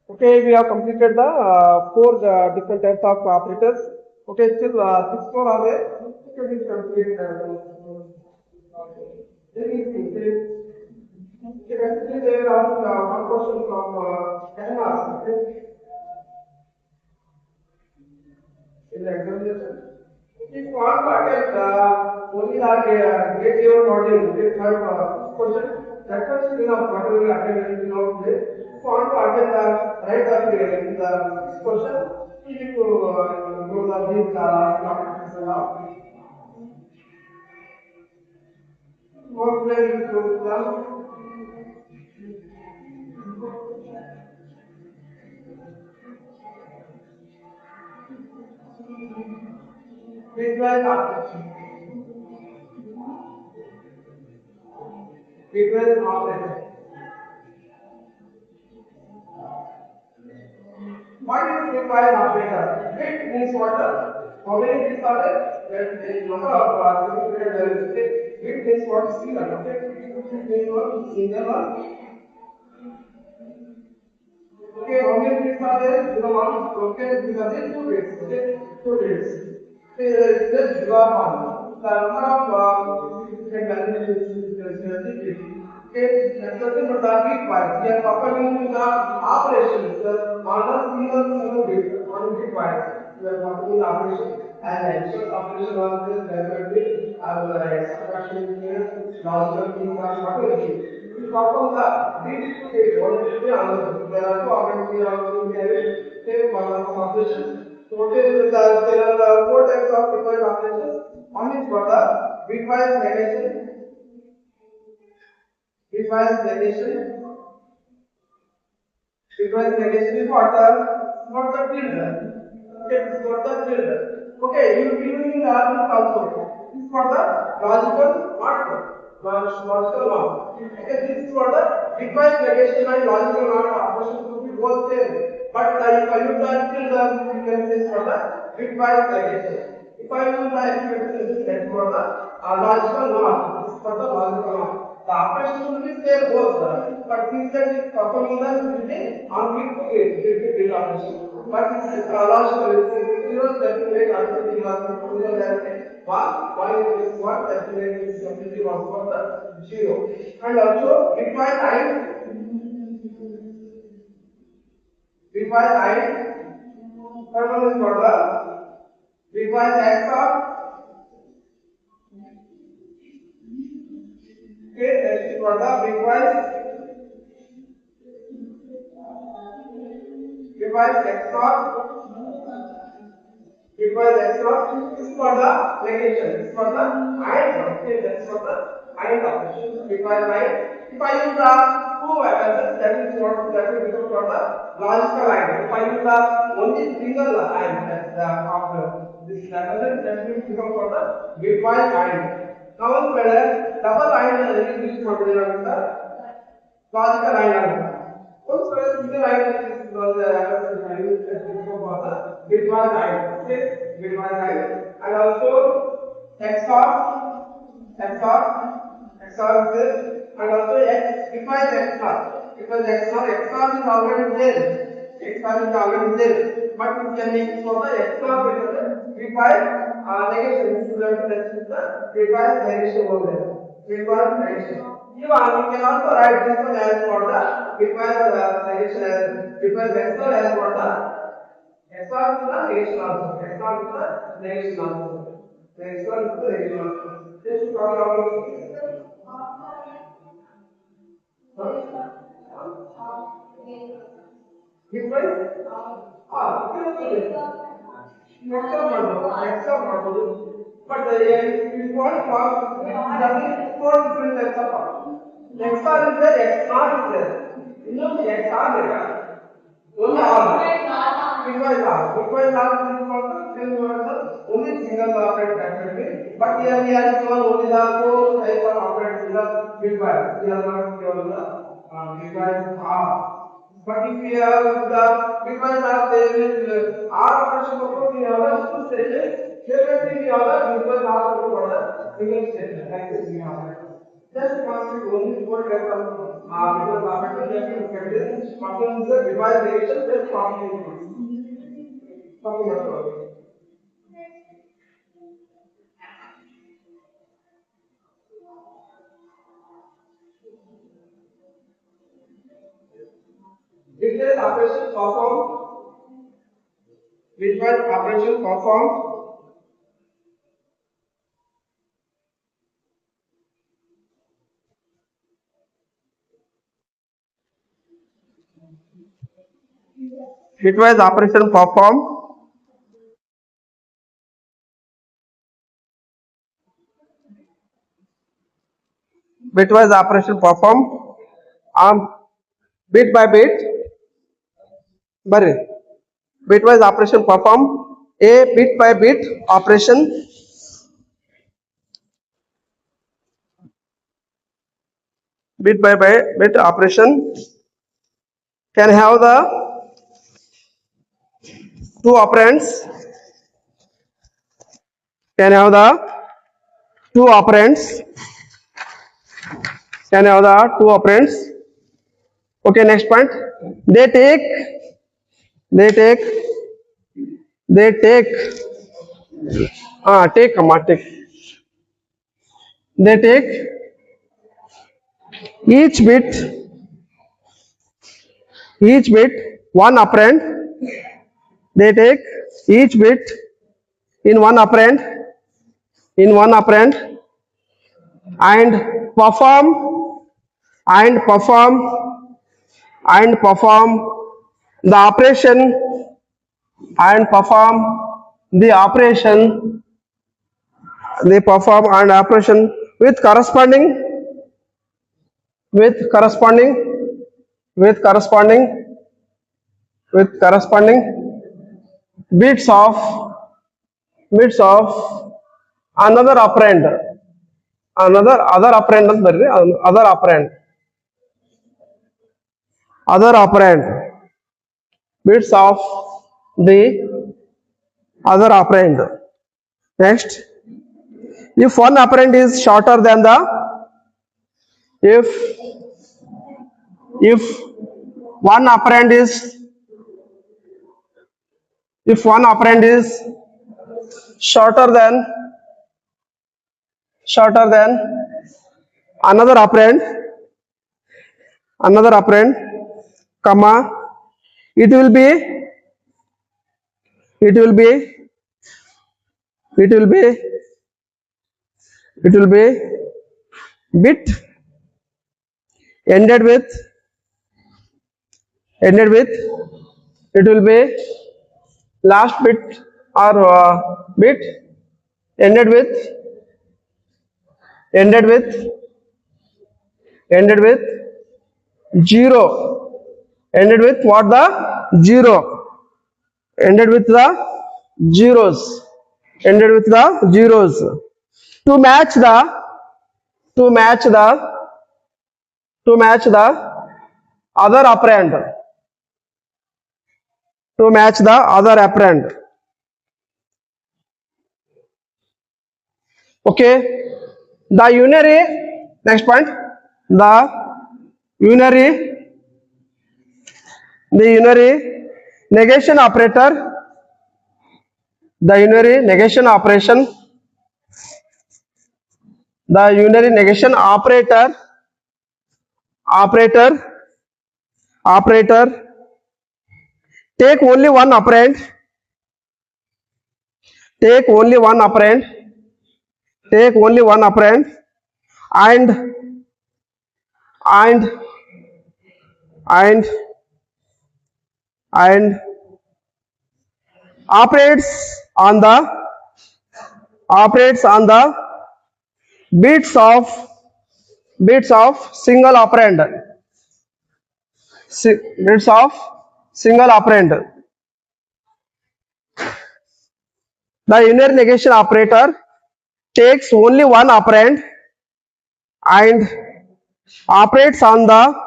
Okay, we have completed the four different types of operators. Okay, still six more are there. Okay, we complete. Basically, there are one question from Canada. Okay, in the examination. If one target only are great level model, they have question. That question is of whatever you attended in our play. If one target right up in the question, you need to know the big topics and all. More play to them. Bitwise operation. Bitwise operation. What is bitwise operator? Bit means what? How many bits are there? There is number of significant values. Bit means what? Single. Okay. Bit means what? Single or okay, how many bits are there? Zero one. Okay, these are the two bits. Okay, two bits. Okay, there is zero one. The number of significant values is bit. Okay, that's nothing but the bitwise. We are performing the operations on the single bit, on bitwise. We are performing the operation and additional operation on this definitely as subtraction here, logical things are whatever it is. We perform the these two bits. One is the other. There are two operators we are going to have same operations. Total there are four types of bitwise operations. One is for the bitwise negation. Bitwise negation. Bitwise negation is what the filter. Okay, this is what the filter. Okay, you will be using the this also. This is for the logical not logical not. Okay, this is for the bitwise negation and logical not operations to be both same. But if I use the filter, you can say for the bitwise negation. If I use the expectation set for the logical not, this is for the logical not. The operation will be same both, but this set is performing the on click to gate operation. But this is logical. Zero that will make absolutely one. Zero that one is one that will make completely one for the zero. And also bitwise I. Third one is for the bitwise XOR. Okay, that is for the bitwise XOR. Bitwise XOR is for the negation. It's for the AND. Okay, that's for the AND operation. Bitwise AND. If I use the two values, that is what that will become for the logical AND. If I use the only single AND, that's the after this level, that will become for the bitwise AND. Now, double AND is for the logical AND. Also, single AND is for the bitwise AND. Okay, bitwise AND. And also XOR is this, and also bitwise XOR. Because XOR is already there. XOR is already there. But we can make for the XOR bitwise negation. This is the bitwise negation over there. Bitwise negation. Even we can also write this one as for the bitwise negation as bitwise XOR as for the XOR is the negation also. XOR is the negation also. The XOR is the negation also. Just to talk about bitwise next up ಮಾಡ್ಬೋದು but if you want that means four different types of XOR is there, XOR is there. ಇನ್ನೊಂದು XOR ಬೇಕಾ only bitwise R is only single operand category, but here we are given only the four types of operands in the bitwise. We are not given the bitwise R. But if we have the bitwise R, there is R operation, we have two stages. other people ask you for the remaining statement like this we have. Just once we only four get some because after that you get this problem is the revised relation just talking about. Bitwise operation performed. Bitwise operation performed. Bitwise operation performed. Bitwise operation performed. Bit by bit. Barre. Bitwise operation performed. A bit by bit operation. Bit by bit operation can have the two operands. Can have the two operands. Can have the two operands. Okay, next point. They take. They take. They take. Take. Take. They take each bit. Each bit one operand. They take each bit in one operand. In one operand and perform and perform and perform the operation and perform the operation. They perform an operation with corresponding with corresponding with corresponding with corresponding bits of another operand, other operand ಅಂತ ಬರ್ರಿ, other operand bits of the other operand. Next, if one operand is shorter than the if one operand is shorter than another operand, comma, it will be bit ended with it will be last bit or bit ended with zero. Ended with what? The zero. Ended with the zeros. Ended with the zeros. To match the other operand. To match the other operand. Okay. The unary, next point. The unary negation operator. The unary negation operation. The unary negation operator take only one operand. Take only one operand and operates on the bits of single operand. Bits of single operand. The unary negation operator takes only one operand and operates on the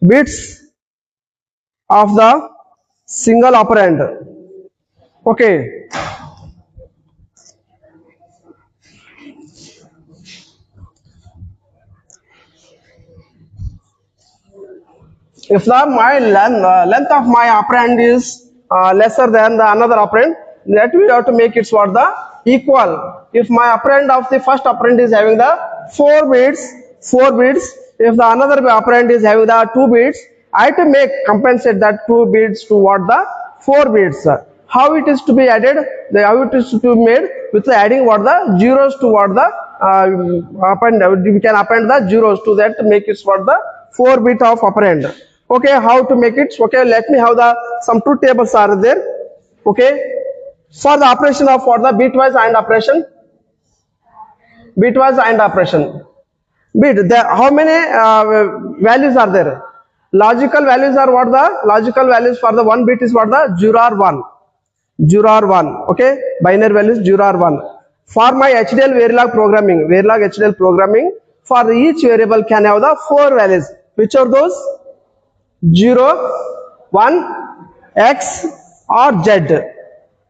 bits of the single operand. Okay. If the length of my operand is lesser than the another operand, that we have to make it what the equal. If my operand of the first operand is having the 4 bits, if the another operand is having the 2 bits, I have to make compensate that 2 bits to what the 4 bits. How it is to be added? How it is to be made with the adding what the zeros to what the append. We can append the zeros to that to make it what the 4 bit of operand. Okay, how to make it? Okay, let me have the some two tables are there. Okay, for the operation of for the bitwise AND operation, bitwise AND operation. There, how many values are there? Logical values are what the logical values for the one bit is what the 0 or 1. 0 or 1. Okay, binary values 0 or 1. For my HDL Verilog HDL programming, for each variable can have the 4 values. Which are those? 0, 1, X or Z.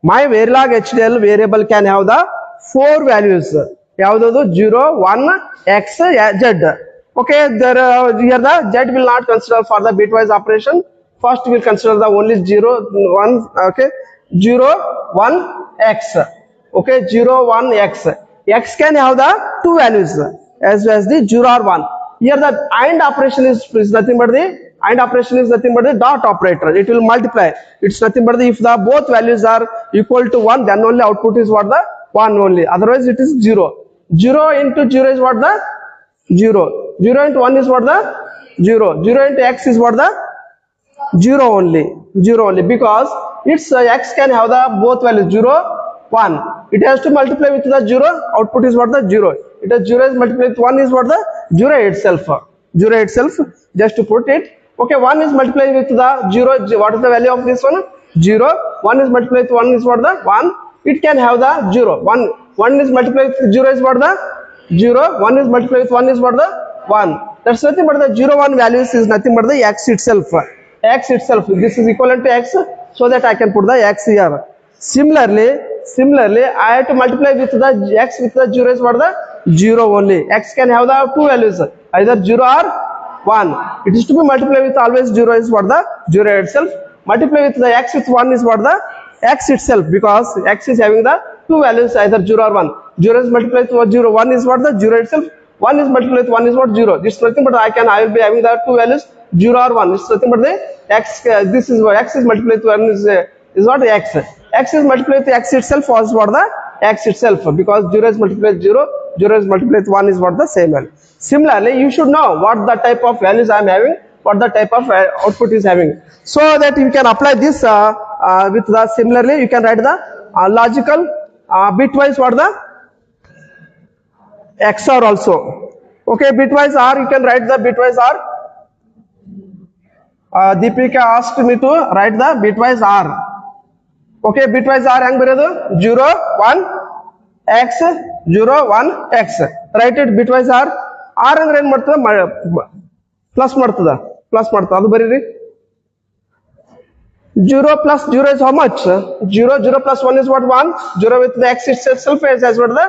My Verilog HDL variable can have the 4 values. Yavudu 0, 1, X, Z. Okay, there here the Z will not consider for the bitwise operation. First we will consider the only 0, 1. Okay, 0, 1, X. Okay, 0, 1, X. X can have the 2 values as well as the 0 or 1. Here the AND operation is nothing but the AND operation is nothing but the dot operator. It will multiply. It's nothing but the if the both values are equal to 1, then only output is what the 1 only. Otherwise it is 0. 0 into 0 is what the 0. 0 into 1 is what the 0. 0 into X is what the 0 only. 0 only because its X can have the both values 0, 1. It has to multiply with the 0. Output is what the 0. It is 0 is multiplied with 1 is what the 0 itself. 0 itself. Just to put it. Okay, 1 is multiplied with the 0. What is the value of this one? 0. 1 is multiplied with 1 is what the 1. It can have the 0. 1 is multiplied with 0 is what the 0. 1 is multiplied with 1 is what the 1. That's nothing but the 0, 1 values is nothing but the X itself. X itself. This is equivalent to X, so that I can put the X here. Similarly, I have to multiply with the X with the 0 is what the 0 only. X can have the 2 values, either 0 or 1. It is to be multiplied with always 0 is what the 0 itself. Multiply with the X with 1 is what the X itself, because X is having the 2 values, either 0 or 1. 0 is multiplied with 0. 1 is what the 0 itself. 1 is multiplied with 1 is what 0. This is nothing but I will be having the 2 values 0 or 1. It's nothing but the X. This is what X is multiplied with 1 is what the X. X is multiplied with X itself was what the X itself, because 0 is multiplied with 0. 0 is multiplied with 1 is what the same value. Similarly, you should know what the type of values I am having, what the type of output is having, so that you can apply this with the similarly you can write the logical bitwise what the XOR also. Okay, bitwise OR, you can write the bitwise OR. Deepika asked me to write the bitwise OR. Okay, bitwise OR hang baredu 0, 1, X, 0, 1, X. Write it bitwise OR. R ಅಂದ್ರೆ ಏನು ಮಾಡ್ತದ plus ಮಾಡ್ತದ ಅದು ಬರೀರಿ. 0 plus 0 is how much? 0 plus 1 is what? 1. 0 with the X itself is as what the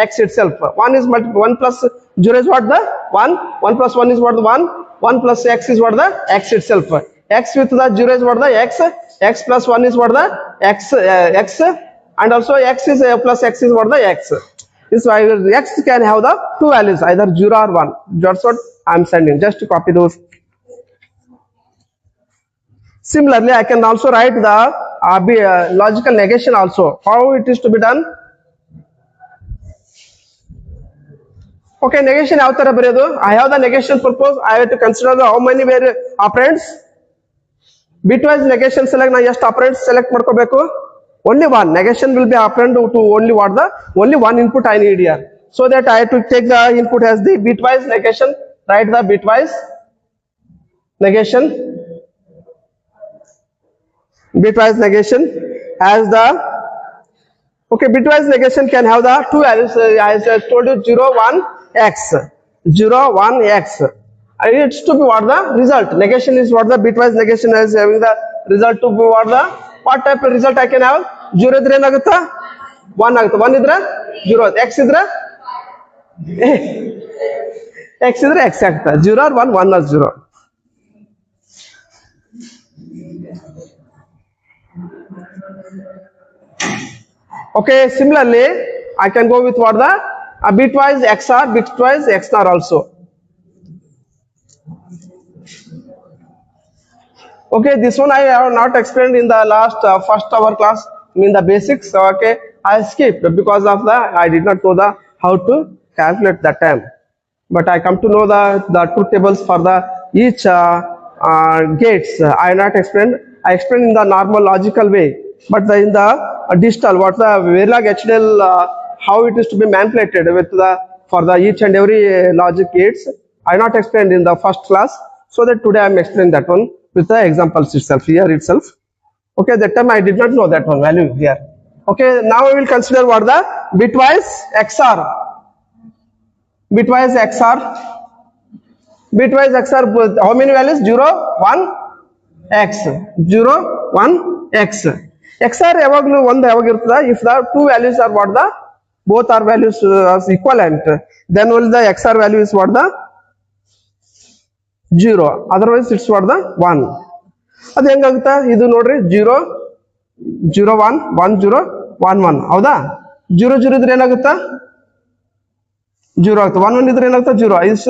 X itself. 1 is 1 plus 0 is what the 1. 1 plus 1 is what the 1. 1 plus X is what the X itself. X with the 0 is what the X. X plus 1 is what the X. X and also X is plus X is what the X. This why X can have the 2 values, either 0 or 1. That's what I am sending. Just to copy those. Similarly, I can also write the logical negation also. How it is to be done? Okay, negation how ತರ ಬರೆಯೋದು? I have the negation purpose. I have to consider the how many were operands. Bitwise negation select na ಎಷ್ಟು operands select ಮಾಡ್ಕೋಬೇಕು? Only one. Negation will be operand to only what the only one input I need here. So that I have to take the input as the bitwise negation. Write the bitwise negation. Bitwise negation as the okay, bitwise negation can have the 2 values. As I told you, 0, 1, X. 0, 1, X. It's to be what the result. Negation is what the bitwise negation is having the result to be what the what type of result I can have? 0 ಇದ್ರೆ ಏನಾಗುತ್ತಾ 1 ಆಗುತ್ತೆ. 1 ಇದ್ರೆ 0 ಆಗುತ್ತೆ. x ಇದ್ರೆ x ಇದ್ರೆ x ಆಗುತ್ತೆ. 0 or 1, 1 or 0. Okay, similarly, I can go with what the bitwise XR, bitwise XNOR also. Okay, this one I have not explained in the last first hour class, in the basics. Okay, I skipped because of the I did not know the how to calculate that time. But I come to know the truth tables for the each gates. I not explained. I explained in the normal logical way. But in the digital, what the Verilog HDL, how it is to be manipulated with the for the each and every logic gates. I not explained in the first class. So that today I am explaining that one with the examples itself here itself. Okay, that time I did not know that one value here. Okay, now we will consider what the bitwise XR. Bitwise XR. Bitwise XR, how many values? 0, 1, X. 0, 1, X. XR ಯಾವಾಗಲೂ ಒಂದು ಯಾವಾಗ ಇರ್ತದ? If the two values are what the both are values as equivalent, then only the XR value is what the 0. Otherwise it's what the 1. ಅದು ಹೆಂಗಾಗುತ್ತಾ? ಇದು ನೋಡ್ರಿ 0, 0, 1, 1, 0, 1, 1. ಹೌದಾ? 0, 0 ಇದ್ರೆ ಏನಾಗುತ್ತಾ? 0 ಆಗುತ್ತೆ. 1, 1 ಇದ್ರೆ ಏನಾಗುತ್ತೆ? 0. Is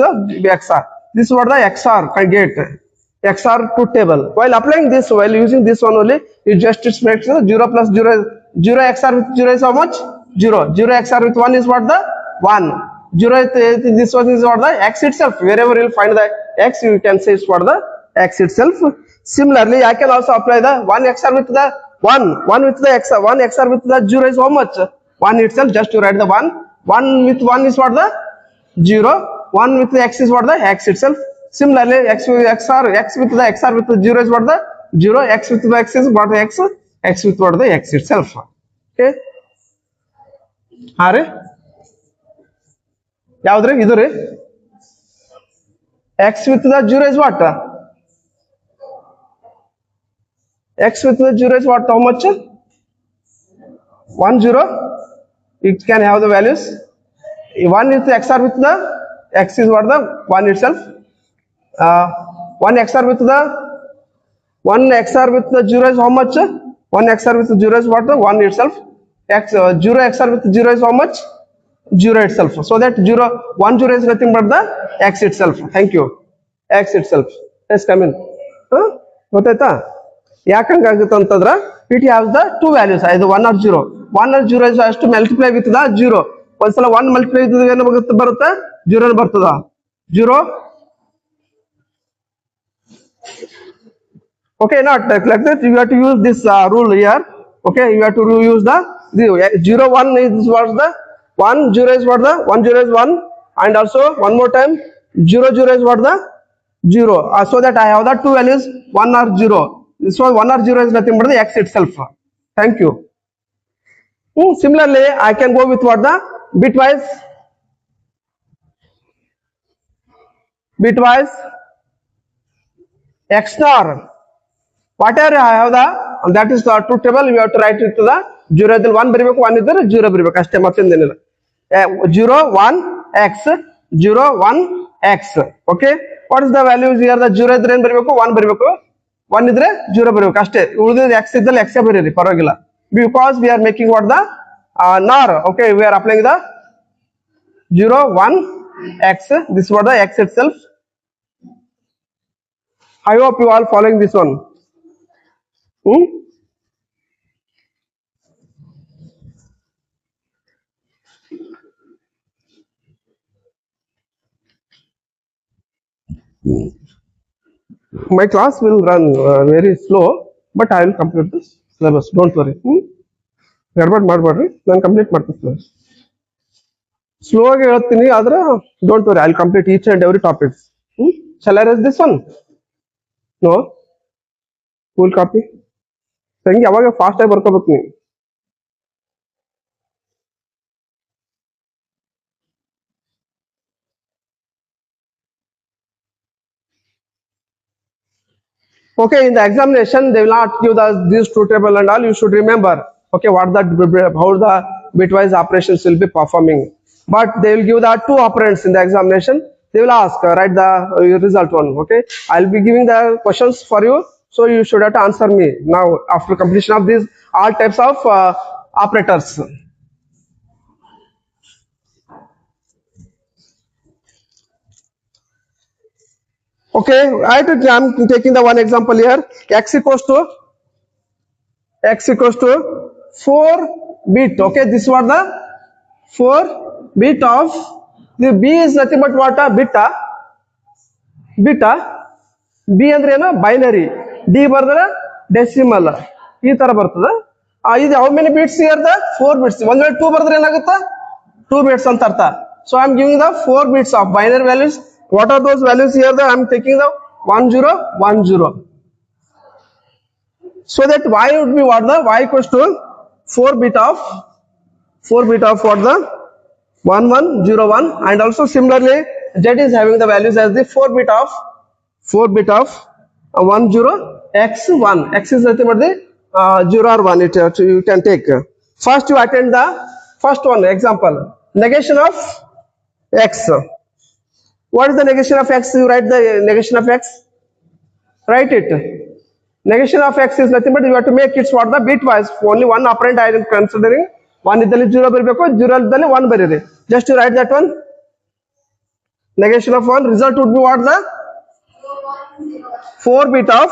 XR. This is what the XR gate. XR truth table. While applying this, while using this one only, it just makes 0 plus 0. 0 XR with 0 is how much? 0. 0 XR with 1 is what the 1. 0 this one is what the X itself. Wherever you find the X, you can say it's what the X itself. Similarly, I can also apply the 1 XR with the 1. 1 with the XR. 1 XR with the 0 is how much? 1 itself. Just to write the 1. 1 with 1 is what the 0. 1 with the X is what the X itself. Similarly, X with XR, X with the XR with the 0 is what the 0. X with the X is what the X. X with what the X itself. Okay. Are ಯಾವ್ದ್ರಿ ಇದು ರೀ? X with the 0 is what? X with the 0 is what? How much? 1, 0. It can have the values. 1 is the XR with the X is what the 1 itself. 1 XR with the 0 is how much? 1 XR with the 0 is what? The 1 itself. 0 XR with 0 is how much? 0 itself. So that 0, 1, 0 is nothing but the X itself. Thank you. X itself. Let's come in. ಗೊತ್ತಾಯ್ತಾ? ಯಾಕೆ ಹಂಗಾಗುತ್ತೆ ಅಂತಂದ್ರೆ it has the two values, either 1 or 0. 1 or 0 is has to multiply with the 0. ಒಂದ್ಸಲ 1 multiply with ಏನು ಬರುತ್ತೆ? 0 ಬರ್ತದ. 0. Okay, not like that. You have to use this rule here. Okay, you have to use the 0, 1 is what the 1, 0 is what the 1, 0 is 1, and also one more time 0, 0 is what the 0. So that I have the two values 1 or 0. This one 1 or 0 is nothing but the X itself. Thank you. Similarly, I can go with what the bitwise XNOR. Whatever I have the that is the truth table. You have to write it to the 0 ಇದ್ರೆ 1 ಬರೀಬೇಕು, 1 ಇದ್ರೆ 0 ಬರೀಬೇಕು ಅಷ್ಟೇ, ಮತ್ತೊಂದೇನಿಲ್ಲ. 0, 1, X, 0, 1, X. Okay, what is the values here? The 0 ಇದ್ರೆ ಏನು ಬರೀಬೇಕು? 1 ಬರೀಬೇಕು, 1 ಇದ್ರೆ 0 ಬರೀಬೇಕು ಅಷ್ಟೇ. ಉಳಿದ X ಇದ್ದಲ್ಲಿ X ಬರೀರಿ, ಪರವಾಗಿಲ್ಲ. Because we are making what the NOR. Okay, we are applying the 0, 1, X. This is what the X itself. I hope you all following this one. My class will run very slow, but I will complete this syllabus. Don't worry. ಗಡ್ಬಡ್ ಮಾಡಬೇಡ್ರಿ, ನಾನು complete ಮಾಡ್ತೀನಿ syllabus. Slow ಆಗಿ ಹೇಳ್ತೀನಿ, ಆದ್ರೆ don't worry, I will complete each and every topics. Shall I raise this one? No? Full copy? ತಂಗಿ ಅವಾಗ fast ಆಗಿ ಬರ್ಕೋಬೇಕು ನೀವು. Okay, in the examination, they will not give this truth table and all. You should remember Okay, what the how the bitwise operations will be performing. But they will give the two operands in the examination. They will ask, write the result one. Okay, I'll be giving the questions for you, so you should have to answer me now after completion of these all types of operators. Okay, I'm taking the one example here. X equals to 4 bit. Okay, this was the 4 bit of the B is nothing but what a beta B ಅಂದ್ರೆ ಏನು binary D ಬರ್ದ್ರೆ decimal ಈ ತರ ಬರ್ತದೆ. ಇದು how many bits here the 4 bits. ಒಂದ್ ವೇಳೆ 2 ಬರ್ದ್ರೆ ಏನಾಗುತ್ತೆ 2 bits ಅಂತ ಅರ್ಥ. So I am giving the 4 bits of binary values. What are those values here the I am taking the 1010. So that y would be what the y equals to 4 bit of what the 1101, and also similarly z is having the values as the 4 bit of 10x1. X is nothing but the 0 or 1. You can take. First you attend the first one example, negation of x. What is the negation of x? You write the negation of x. Write it. Negation of x is nothing but you have to make it what the bitwise. Only one operand I am considering. One idali 0 ಬರಬೇಕು, 0 idali 1 ಬರೀರಿ. Just to write that one. Negation of 1, result would be what the 4 bit of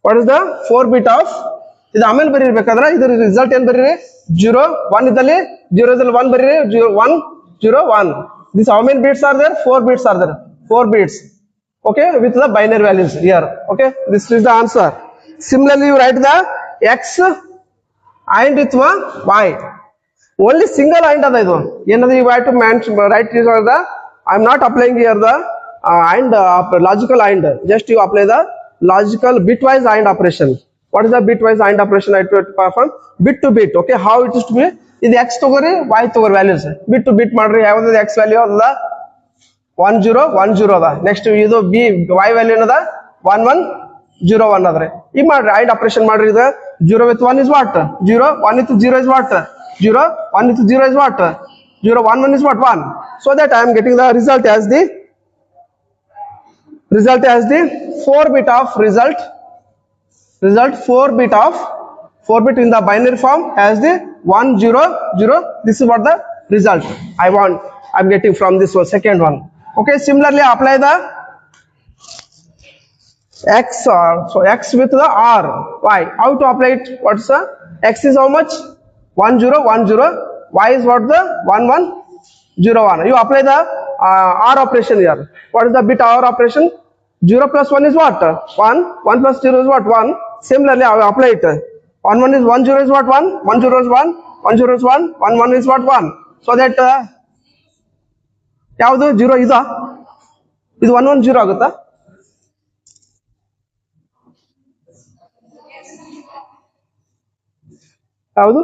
what is the 4 bit of ಇದು ಆಮೇಲೆ ಬರೀಬೇಕಾದ್ರೆ ಇದರ result ಏನು ಬರೀರಿ 0 1 ಇದ್ದಲ್ಲಿ 0 ಇದ್ದಲ್ಲಿ 1 ಬರೀರಿ 1 0 1. This how many bits are there? 4 bits are there. 4 bits. Okay, with the binary values here. Okay, this is the answer. Similarly, you write the x and with y. Only single and ada idu. Yenadu you have to write this or the. I am not applying here the and logical and. Just you apply the logical bitwise and operation. What is the bitwise and operation I to perform? Bit to bit. Okay, how it is to be? This x togori y togori values. Bit to bit ಮಾಡ್ರಿ. ಯಾವುದು x value ಅಲ್ಲ 1010 ಅದ. Next ಇದು B y value ಏನದ 1101 ಅದ್ರಿ. ಈ ಮಾಡ್ರಿ ಐಡ್ operation ಮಾಡ್ರಿ. ಇದು 0 with 1 is what? 0 1 with 0 is what? 0 1 with 0 is what? 0 1 1 is what? 1. So that I am getting the result as the 4 bit of result 4 bit in the binary form as the 100. This is what the result I'm getting from this one, second one. Okay, similarly apply the x. So x with the r, y. How to apply it? What's the x is how much? 1010. Y is what the 1101. You apply the r operation here. What is the bit r operation? 0 plus 1 is what? 1. 1 plus 0 is what? 1. Similarly I will apply it. 1 1 is 1 0 is what? 1. 1 0 is 1. 1 0 is 1. 1 1 is what? 1. So that ಯಾವುದು 0 ಇದು 110 ಆಗುತ್ತಾ? ಯಾವುದು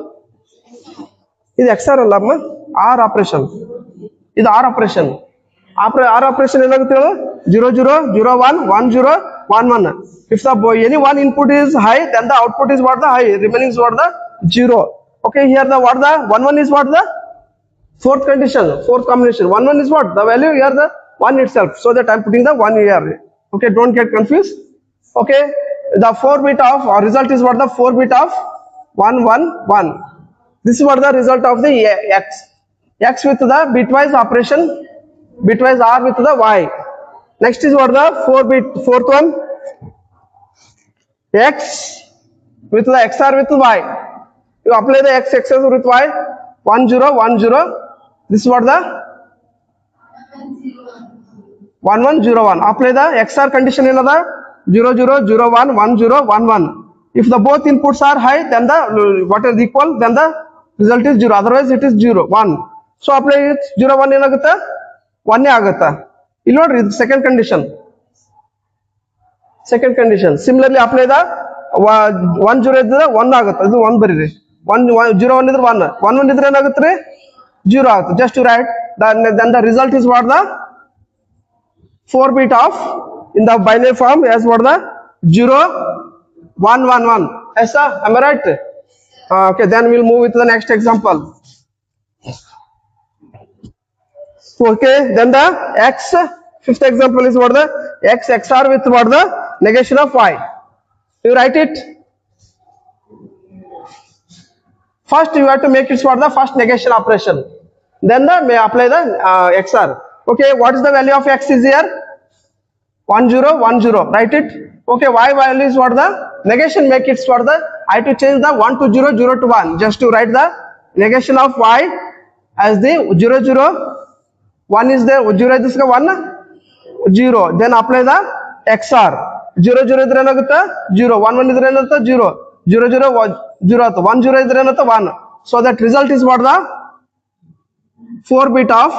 ಇದು XR ಅಲ್ಲ ಅಮ್ಮ, R operation. ಇದು R operation. R operation ಏನಾಗುತ್ತೆ ಹೇಳು? 0 0 0 1 1 0 1 1. If the any one input is high, then the output is what the high, remaining is what the 0. Okay, here the what the 1 1 is what the fourth condition, fourth combination. 1 1 is what? The value here the 1 itself. So that I am putting the 1 here. Okay, don't get confused. Okay, the 4 bit of our result is what the 4 bit of 111. This is what the result of the x with the bitwise operation, bitwise r with the y. Next is what the 4th one, x with the xr with y. You apply the x with y 1010. This is what the 1101. Apply the XR condition in the 0001 1011. If the both inputs are high, then the what is equal, then the result is 0. Otherwise it is 0 1. So apply it 0 1 ಏನಾಗುತ್ತೆ 1 ಆಗುತ್ತಾ. ಇಲ್ಲಿ ನೋಡ್ರಿ ಇದು second condition. Similarly apply the 1 0 ಇದ್ರೆ 1 ಆಗುತ್ತೆ. ಇದು 1 ಬರೀರಿ. 1 0 1 ಇದ್ರೆ 1 1 1 ಇದ್ರೆ ಏನಾಗುತ್ತೆ ರೀ 0 ಆಗುತ್ತೆ. Just to write then the result is what the 4 bit of in the binary form as what the 0 1. Yes, sir. Am I right? Okay, then we'll move with the next example. Okay, then the x, fifth example is what the x xr with what the negation of y. You write it. First, you have to make it for the first negation operation. Then the may apply the xr. Okay, what is the value of x is here? 1 0 1 0. Write it. Okay, y value is what the negation make it for the I to change the 1 to 0 0 to 1 just to write the negation of y as the 0 0 1 is there 0 is 1 0. Then apply the xr 0 0 ಇದ್ರೆ ಏನಾಗುತ್ತೆ 0 1 1 ಇದ್ರೆ ಏನಾಗುತ್ತೆ 0 0 0 0 ಆಯ್ತು 1 0 ಇದ್ರೆ ಏನಾಗುತ್ತೆ 1. So that result is what the 4 bit of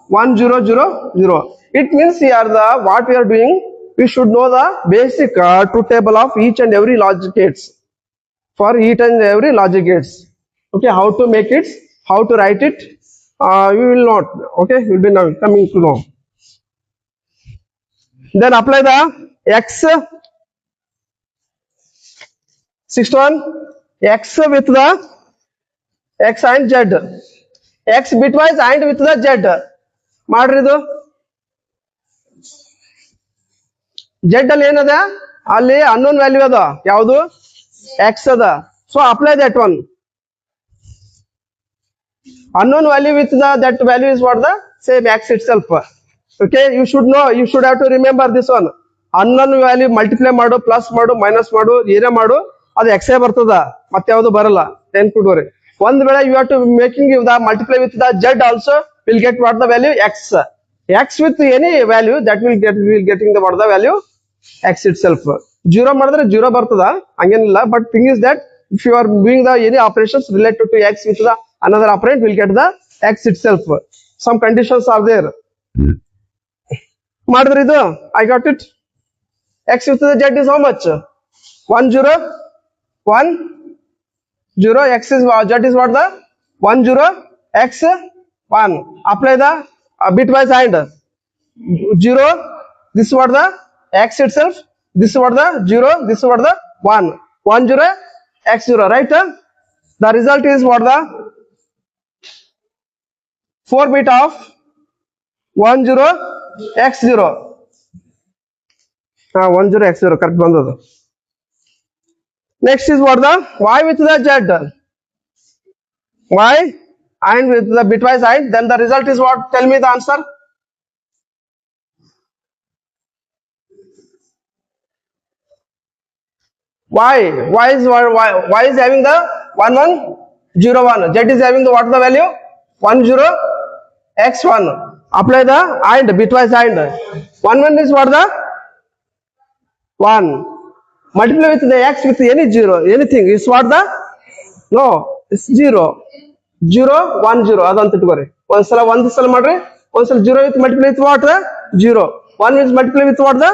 1 0 0 0. It means here the what we are doing, we should know the basic truth table of each and every logic gates. For each and every logic gates. Okay, how to make it, how to write it, we will not. Okay, we will be now coming to know. Then apply the x 61 x with the x and z, x bitwise and with the z. ಮಾಡ್ರಿ ಇದು z ಅಲ್ಲಿ ಏನದ ಅಲ್ಲಿ unknown value ಅದ ಯಾವುದು x ಅದ. So apply that one unknown value with the that value is what the same x itself. Okay, you should know, you should have to remember this one. Unknown value multiply ಮಾಡು plus ಮಾಡು minus ಮಾಡು ಏನೇ ಮಾಡು ಅದು x ಬರ್ತದ ಮತ್ತೆ ಯಾವುದು ಬರಲ್ಲ ನೆನ್ಪಿಡ್ರಿ. ಒಂದ್ ವೇಳೆ you have to making the multiply with the z also will get what the value x. X with any value that will getting the what the value x itself. 0 ಮಾಡಿದ್ರೆ 0 ಬರ್ತದ ಹಂಗೇನಿಲ್ಲ. But thing is that if you are doing the any operations related to x with the another operand will get the x itself. Some conditions are there. ಮಾಡಿದ್ರೆ ಇದು I got it. X with the z is how much? 1 0 1 0. X is z is what the 1 0 x 1. Apply the bitwise and 0. This is what the x itself. This is what the 0. This is what the 1 1 0 x 0. Right? The result is what the 4 bit of 1 0 x 0. 1 0 x 0 correct ಬಂದದು. Next is what the y with the z, y and with the bitwise and then the result is what? Tell me the answer. Y is having the 1 1 0 1. Z is having the what the value 1 0 x 1. Apply the and bitwise and 1 1 is what the 1. Multiply with the x with any 0 anything is what the no it's 0 0 1 0 ಅದಂತ ಇಟ್ಕೋರಿ. ಒಂದ್ಸಲ ಒಂದು ಸಲ ಮಾಡ್ರಿ, ಒಂದ್ಸಲ 0 with multiply with what 0 1 with multiply with what the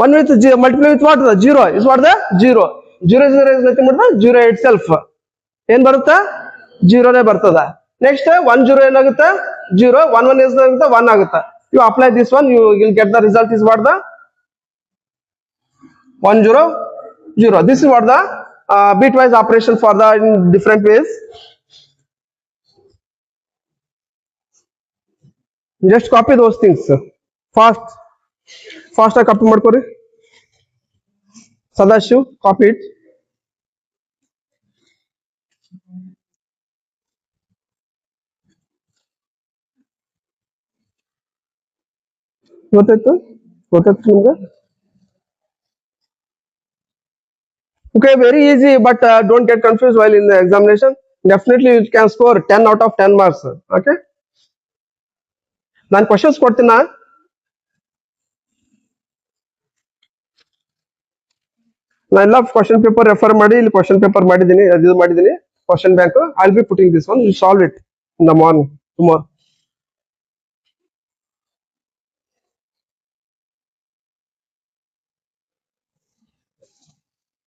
1 with multiply with what the 0 is what the 0 0 0 is nothing but the 0 itself. ಏನ್ ಬರುತ್ತಾ 0 ನೇ ಬರ್ತದ. ನೆಕ್ಸ್ಟ್ 1 0 ಏನಾಗುತ್ತೆ 0 1 1 is ಆಗುತ್ತೆ 1 ಆಗುತ್ತೆ. You apply this one, you will get the result is what the 1 0 0. This is what the bitwise operation for the in different ways. Just copy those things fast copy ಮಾಡ್ಕೊರಿ. Sadashiv, copy it. ಗೊತ್ತಾಯ್ತು ನಿಮ್ಗೆ? Okay, very easy, but don't get confused while in the examination. Definitely you can score 10 out of 10 marks. Okay, ನಾನು questions ಕೊಡ್ತೀನ. ನಾನು ಎಲ್ಲ question paper refer ಮಾಡಿ ಇಲ್ಲಿ question paper ಮಾಡಿದ್ದೀನಿ, ಅದು ಮಾಡಿದ್ದೀನಿ question bank. I will be putting this one, you solve it in the morning tomorrow.